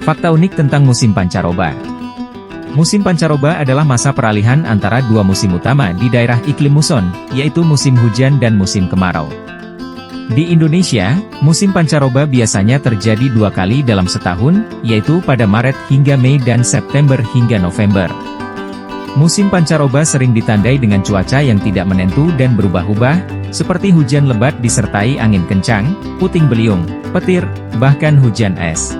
Fakta unik tentang musim pancaroba. Musim pancaroba adalah masa peralihan antara dua musim utama di daerah iklim muson, yaitu musim hujan dan musim kemarau. Di Indonesia, musim pancaroba biasanya terjadi 2 kali dalam setahun, yaitu pada Maret hingga Mei dan September hingga November. Musim pancaroba sering ditandai dengan cuaca yang tidak menentu dan berubah-ubah, seperti hujan lebat disertai angin kencang, puting beliung, petir, bahkan hujan es.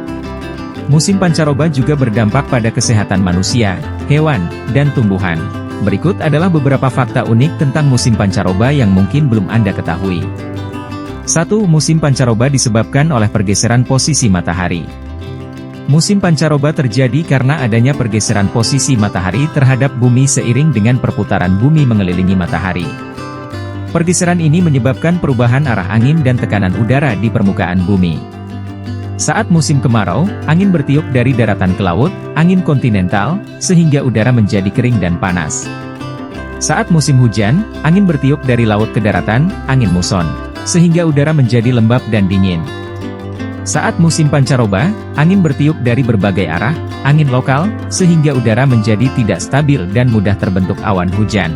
Musim pancaroba juga berdampak pada kesehatan manusia, hewan, dan tumbuhan. Berikut adalah beberapa fakta unik tentang musim pancaroba yang mungkin belum Anda ketahui. 1. Musim pancaroba disebabkan oleh pergeseran posisi matahari. Musim pancaroba terjadi karena adanya pergeseran posisi matahari terhadap bumi seiring dengan perputaran bumi mengelilingi matahari. Pergeseran ini menyebabkan perubahan arah angin dan tekanan udara di permukaan bumi. Saat musim kemarau, angin bertiup dari daratan ke laut, angin kontinental, sehingga udara menjadi kering dan panas. Saat musim hujan, angin bertiup dari laut ke daratan, angin muson, sehingga udara menjadi lembab dan dingin. Saat musim pancaroba, angin bertiup dari berbagai arah, angin lokal, sehingga udara menjadi tidak stabil dan mudah terbentuk awan hujan.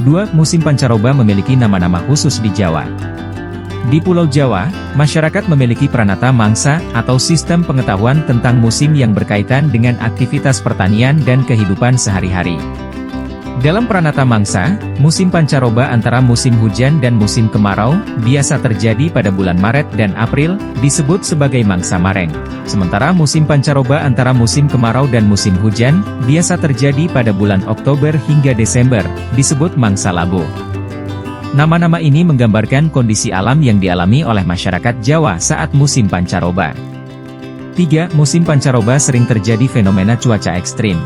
2. Musim pancaroba memiliki nama-nama khusus di Jawa. Di Pulau Jawa, masyarakat memiliki pranata mangsa atau sistem pengetahuan tentang musim yang berkaitan dengan aktivitas pertanian dan kehidupan sehari-hari. Dalam pranata mangsa, musim pancaroba antara musim hujan dan musim kemarau, biasa terjadi pada bulan Maret dan April, disebut sebagai mangsa mareng. Sementara musim pancaroba antara musim kemarau dan musim hujan, biasa terjadi pada bulan Oktober hingga Desember, disebut mangsa labu. Nama-nama ini menggambarkan kondisi alam yang dialami oleh masyarakat Jawa saat musim pancaroba. 3. Musim pancaroba sering terjadi fenomena cuaca ekstrim.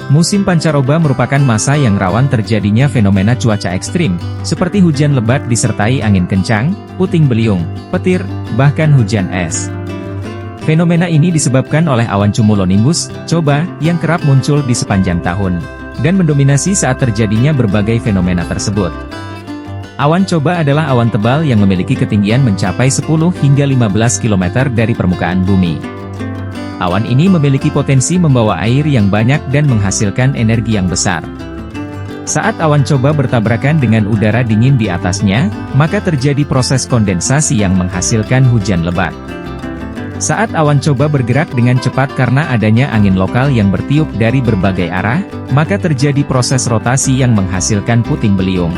Musim pancaroba merupakan masa yang rawan terjadinya fenomena cuaca ekstrim, seperti hujan lebat disertai angin kencang, puting beliung, petir, bahkan hujan es. Fenomena ini disebabkan oleh awan cumulonimbus, coba, yang kerap muncul di sepanjang tahun, dan mendominasi saat terjadinya berbagai fenomena tersebut. Awan coba adalah awan tebal yang memiliki ketinggian mencapai 10 hingga 15 km dari permukaan bumi. Awan ini memiliki potensi membawa air yang banyak dan menghasilkan energi yang besar. Saat awan coba bertabrakan dengan udara dingin di atasnya, maka terjadi proses kondensasi yang menghasilkan hujan lebat. Saat awan coba bergerak dengan cepat karena adanya angin lokal yang bertiup dari berbagai arah, maka terjadi proses rotasi yang menghasilkan puting beliung.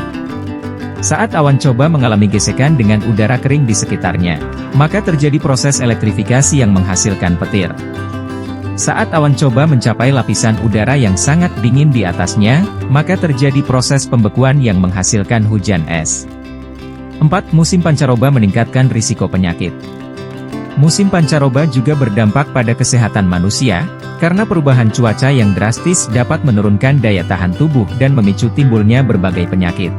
Saat awan coba mengalami gesekan dengan udara kering di sekitarnya, maka terjadi proses elektrifikasi yang menghasilkan petir. Saat awan coba mencapai lapisan udara yang sangat dingin di atasnya, maka terjadi proses pembekuan yang menghasilkan hujan es. 4. Musim pancaroba meningkatkan risiko penyakit. Musim pancaroba juga berdampak pada kesehatan manusia, karena perubahan cuaca yang drastis dapat menurunkan daya tahan tubuh dan memicu timbulnya berbagai penyakit.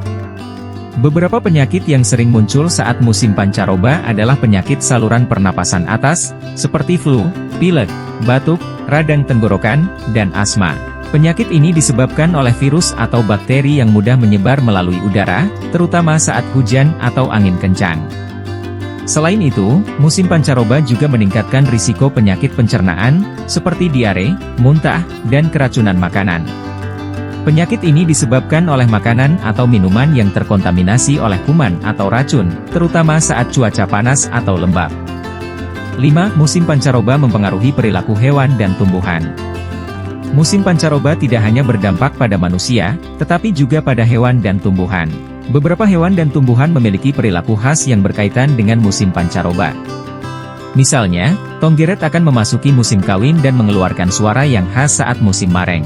Beberapa penyakit yang sering muncul saat musim pancaroba adalah penyakit saluran pernapasan atas, seperti flu, pilek, batuk, radang tenggorokan, dan asma. Penyakit ini disebabkan oleh virus atau bakteri yang mudah menyebar melalui udara, terutama saat hujan atau angin kencang. Selain itu, musim pancaroba juga meningkatkan risiko penyakit pencernaan, seperti diare, muntah, dan keracunan makanan. Penyakit ini disebabkan oleh makanan atau minuman yang terkontaminasi oleh kuman atau racun, terutama saat cuaca panas atau lembab. 5. Musim pancaroba mempengaruhi perilaku hewan dan tumbuhan. Musim pancaroba tidak hanya berdampak pada manusia, tetapi juga pada hewan dan tumbuhan. Beberapa hewan dan tumbuhan memiliki perilaku khas yang berkaitan dengan musim pancaroba. Misalnya, tonggeret akan memasuki musim kawin dan mengeluarkan suara yang khas saat musim mareng.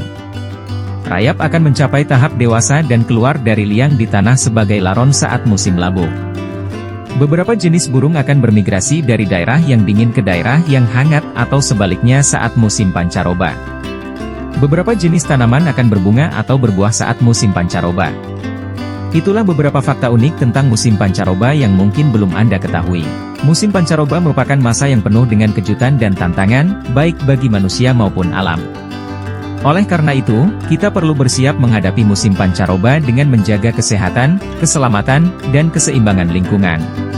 Rayap akan mencapai tahap dewasa dan keluar dari liang di tanah sebagai laron saat musim labu. Beberapa jenis burung akan bermigrasi dari daerah yang dingin ke daerah yang hangat atau sebaliknya saat musim pancaroba. Beberapa jenis tanaman akan berbunga atau berbuah saat musim pancaroba. Itulah beberapa fakta unik tentang musim pancaroba yang mungkin belum Anda ketahui. Musim pancaroba merupakan masa yang penuh dengan kejutan dan tantangan, baik bagi manusia maupun alam. Oleh karena itu, kita perlu bersiap menghadapi musim pancaroba dengan menjaga kesehatan, keselamatan, dan keseimbangan lingkungan.